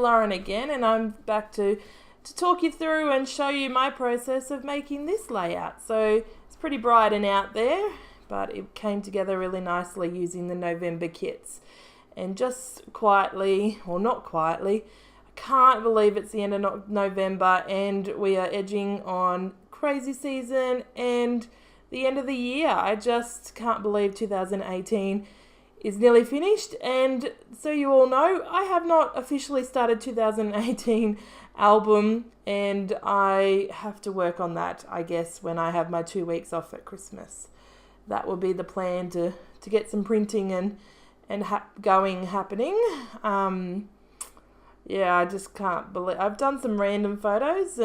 Lauren again, and I'm back to talk you through and show you my process of making this layout. So it's pretty bright and out there, but it came together really nicely using the November kits. And just quietly, or not quietly, I can't believe it's the end of November and we are edging on crazy season and the end of the year. I just can't believe 2018 is nearly finished, and so you all know, I have not officially started 2018 album, and I have to work on that, I guess, when I have my 2 weeks off at Christmas. That will be the plan, to get some printing and happening. Yeah, I just can't believe I've done some random photos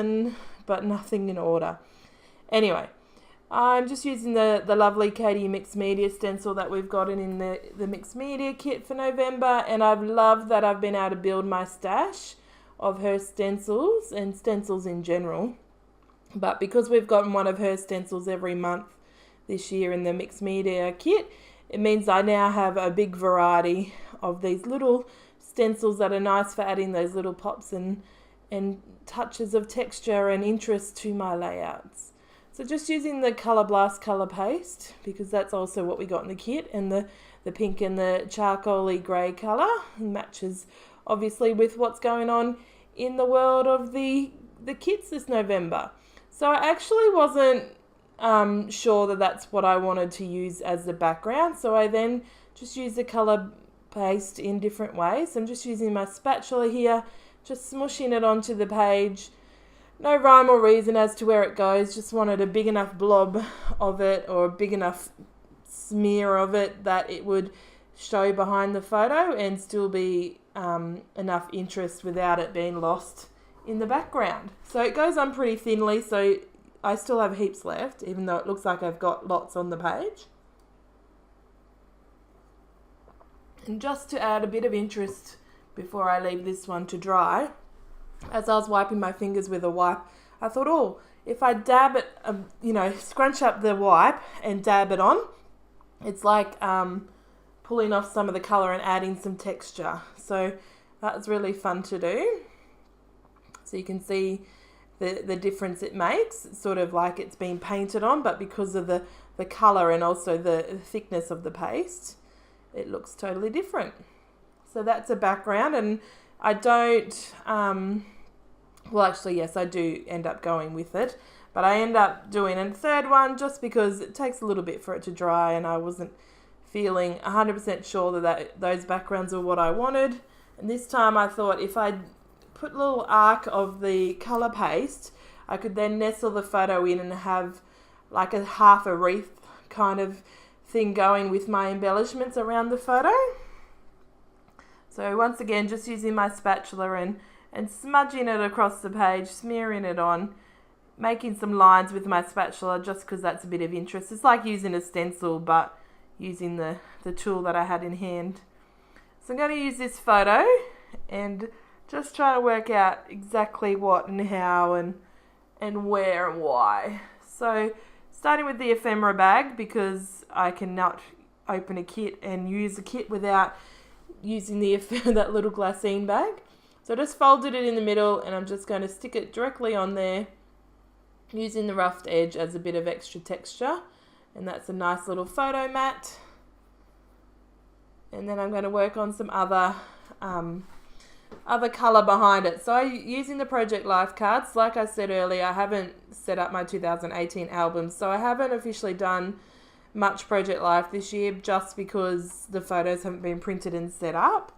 but nothing in order. Anyway, I'm just using the lovely Katie Mixed Media stencil that we've gotten in the Mixed Media kit for November, and I've loved that I've been able to build my stash of her stencils and stencils in general. But because we've gotten one of her stencils every month this year in the Mixed Media kit, it means I now have a big variety of these little stencils that are nice for adding those little pops and touches of texture and interest to my layouts. So just using the Colour Blast colour paste, because that's also what we got in the kit, and the pink and the charcoaly grey colour matches obviously with what's going on in the world of the kits this November. So I actually wasn't sure that that's what I wanted to use as the background, so I then just used the colour paste in different ways. I'm just using my spatula here, just smushing it onto the page. No rhyme or reason as to where it goes, just wanted a big enough blob of it, or a big enough smear of it that it would show behind the photo and still be enough interest without it being lost in the background. So it goes on pretty thinly, so I still have heaps left, even though it looks like I've got lots on the page. And just to add a bit of interest before I leave this one to dry, as I was wiping my fingers with a wipe, I thought, if I dab it, scrunch up the wipe and dab it on, it's like pulling off some of the colour and adding some texture. So that's really fun to do. So you can see the difference it makes. It's sort of like it's been painted on, but because of the colour and also the thickness of the paste, it looks totally different. So that's a background, and I don't, yes, I do end up going with it, but I end up doing a third one just because it takes a little bit for it to dry, and I wasn't feeling 100% sure that those backgrounds were what I wanted. And this time I thought if I put a little arc of the colour paste, I could then nestle the photo in and have like a half a wreath kind of thing going with my embellishments around the photo. So once again, just using my spatula and smudging it across the page, smearing it on, making some lines with my spatula just because that's a bit of interest. It's like using a stencil, but using the tool that I had in hand. So I'm going to use this photo and just try to work out exactly what and how and where and why. So starting with the ephemera bag, because I cannot open a kit and use a kit without using that little glassine bag. So I just folded it in the middle, and I'm just going to stick it directly on there using the roughed edge as a bit of extra texture, and that's a nice little photo mat. And then I'm going to work on some other colour behind it. So using the Project Life cards, like I said earlier, I haven't set up my 2018 album, so I haven't officially done much Project Life this year just because the photos haven't been printed and set up.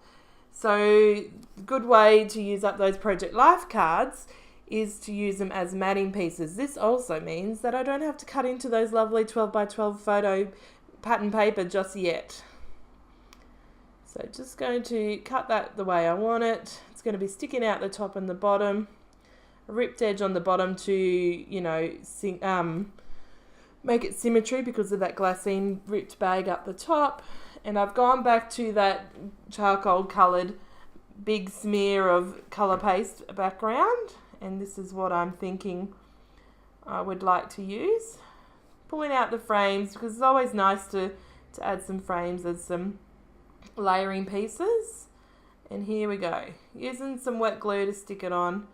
So a good way to use up those Project Life cards is to use them as matting pieces. This also means that I don't have to cut into those lovely 12x12 photo pattern paper just yet. So just going to cut that the way I want it. It's going to be sticking out the top and the bottom. A ripped edge on the bottom to, make it symmetry because of that glassine ripped bag up the top. And I've gone back to that charcoal coloured big smear of colour paste background. And this is what I'm thinking I would like to use. Pulling out the frames, because it's always nice to add some frames as some layering pieces. And here we go. Using some wet glue to stick it on,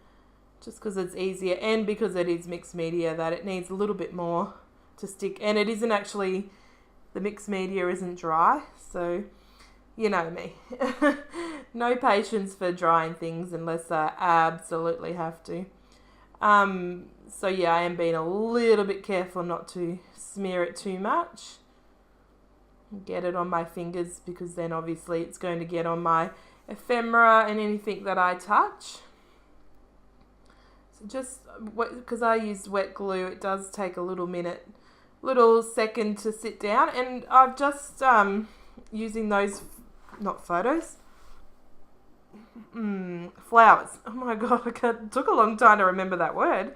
just because it's easier and because it is mixed media that it needs a little bit more to stick. And it isn't actually, the mixed media isn't dry, so you know me. No patience for drying things unless I absolutely have to. So yeah, I am being a little bit careful not to smear it too much. Get it on my fingers because then obviously it's going to get on my ephemera and anything that I touch. So just, because I use wet glue, it does take a little second to sit down. And I've just using those, not photos, flowers. Oh my god, it took a long time to remember that word.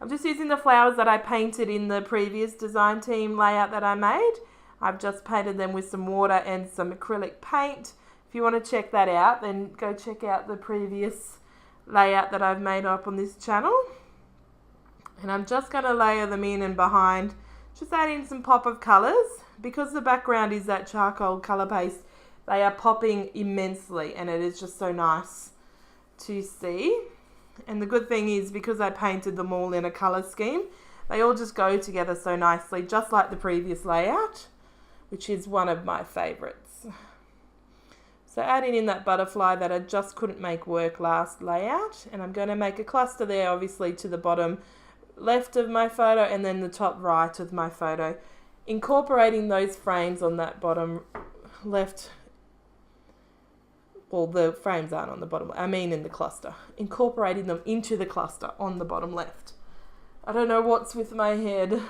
I'm just using the flowers that I painted in the previous design team layout that I made. I've just painted them with some water and some acrylic paint. If you want to check that out, then go check out the previous layout that I've made up on this channel. And I'm just going to layer them in and behind, just adding some pop of colours. Because the background is that charcoal colour paste, they are popping immensely and it is just so nice to see. And the good thing is, because I painted them all in a colour scheme, they all just go together so nicely, just like the previous layout, which is one of my favourites. So adding in that butterfly that I just couldn't make work last layout, and I'm going to make a cluster there obviously to the bottom left of my photo and then the top right of my photo, incorporating those frames on that bottom left. Well, the frames aren't on the bottom, I mean in the cluster, incorporating them into the cluster on the bottom left. I don't know what's with my head.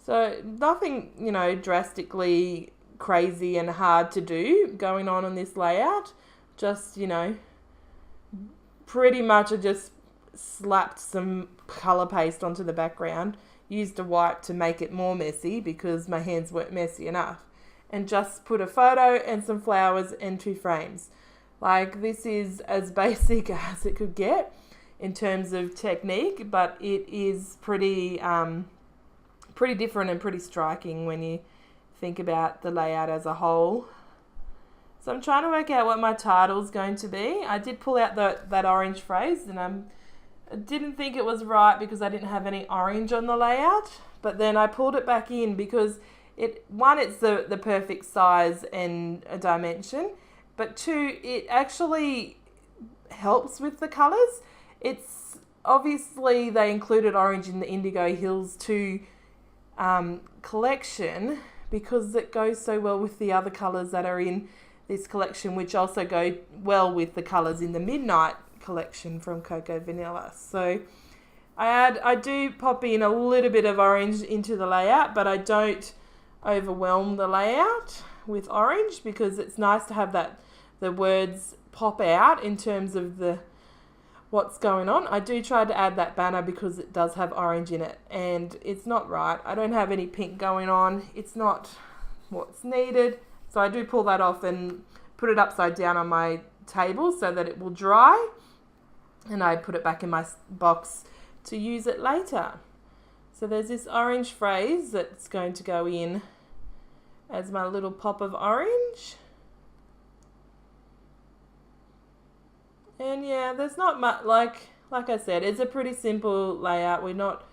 So nothing, you know, drastically crazy and hard to do going on this layout. Just, you know, pretty much I just slapped some colour paste onto the background, used a wipe to make it more messy because my hands weren't messy enough, and just put a photo and some flowers and 2 frames. Like, this is as basic as it could get in terms of technique, but it is pretty different and pretty striking when you think about the layout as a whole. So I'm trying to work out what my title's going to be. I did pull out that orange phrase, and I didn't think it was right because I didn't have any orange on the layout, but then I pulled it back in because it's the perfect size and a dimension, but 2, it actually helps with the colours. It's obviously they included orange in the Indigo Hills 2 collection because it goes so well with the other colours that are in this collection, which also go well with the colours in the Midnight collection from Cocoa Vanilla. So I do pop in a little bit of orange into the layout, but I don't overwhelm the layout with orange because it's nice to have the words pop out in terms of what's going on. I do try to add that banner because it does have orange in it and it's not right. I don't have any pink going on. It's not what's needed. So I do pull that off and put it upside down on my table so that it will dry, and I put it back in my box to use it later. So there's this orange phrase that's going to go in as my little pop of orange. And yeah, there's not much, like I said, it's a pretty simple layout. We're not,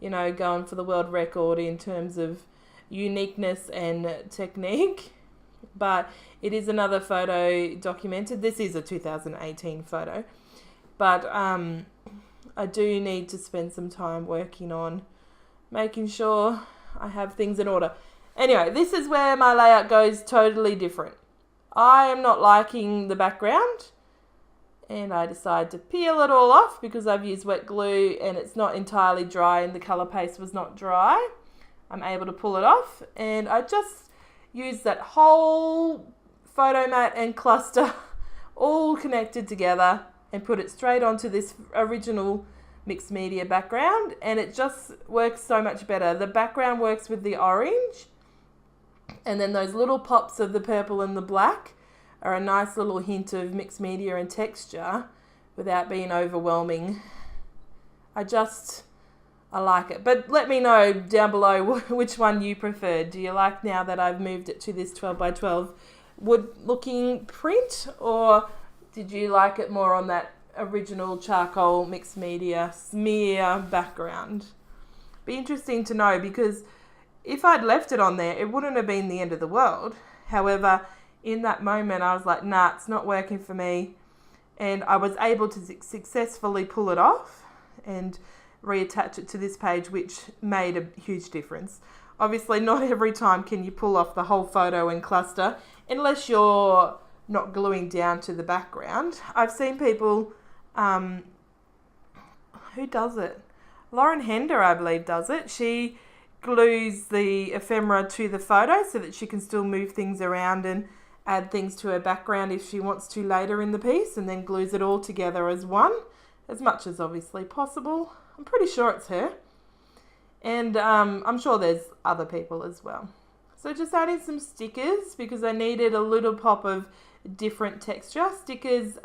you know, going for the world record in terms of uniqueness and technique, but it is another photo documented. This is a 2018 photo, but I do need to spend some time working on making sure I have things in order. Anyway, this is where my layout goes totally different. I am not liking the background, and I decide to peel it all off because I've used wet glue and it's not entirely dry and the colour paste was not dry. I'm able to pull it off, and I just use that whole photo mat and cluster all connected together and put it straight onto this original mixed media background, and it just works so much better. The background works with the orange, and then those little pops of the purple and the black are a nice little hint of mixed media and texture without being overwhelming. I like it. But let me know down below which one you prefer. Do you like now that I've moved it to this 12 by 12 wood looking print, or did you like it more on that original charcoal mixed media smear background? Be interesting to know, because if I'd left it on there, it wouldn't have been the end of the world. However, in that moment, I was like, nah, it's not working for me. And I was able to successfully pull it off and reattach it to this page, which made a huge difference. Obviously, not every time can you pull off the whole photo in cluster, unless you're not gluing down to the background. I've seen people, who does it? Lauren Hender, I believe, does it. She glues the ephemera to the photo so that she can still move things around and add things to her background if she wants to later in the piece, and then glues it all together as one, as much as obviously possible. I'm pretty sure it's her. And I'm sure there's other people as well. So just adding some stickers because I needed a little pop of different texture. Stickers,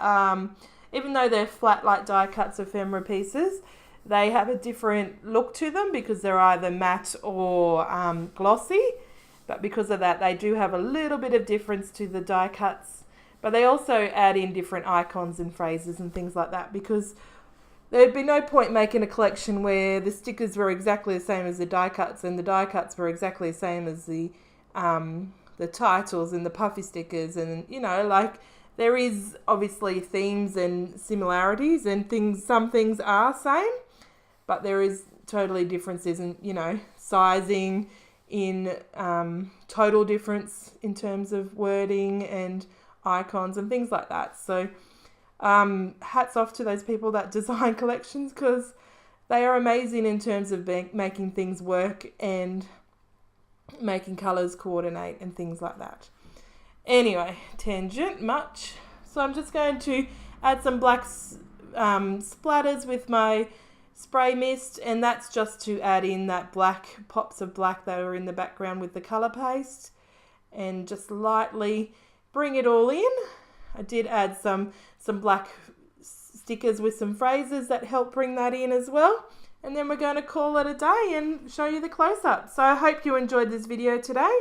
even though they're flat like die cuts ephemera pieces, they have a different look to them because they're either matte or glossy. But because of that, they do have a little bit of difference to the die cuts. But they also add in different icons and phrases and things like that, because there'd be no point making a collection where the stickers were exactly the same as the die cuts, and the die cuts were exactly the same as the titles and the puffy stickers. And, you know, like, there is obviously themes and similarities, and some things are same, but there is totally differences in, you know, sizing, in total difference in terms of wording and icons and things like that. So hats off to those people that design collections, because they are amazing in terms of making things work and making colours coordinate and things like that. Anyway, tangent much. So I'm just going to add some black splatters with my spray mist, and that's just to add in that black, pops of black that are in the background with the colour paste, and just lightly bring it all in. I did add some black stickers with some phrases that help bring that in as well. And then we're going to call it a day and show you the close-up. So I hope you enjoyed this video today,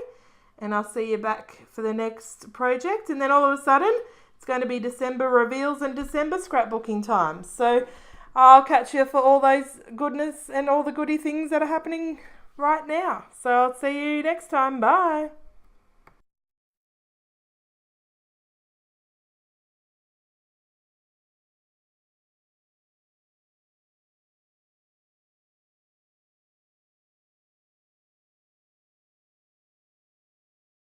and I'll see you back for the next project. And then all of a sudden, it's going to be December reveals and December scrapbooking time. So I'll catch you for all those goodness and all the goody things that are happening right now. So I'll see you next time. Bye.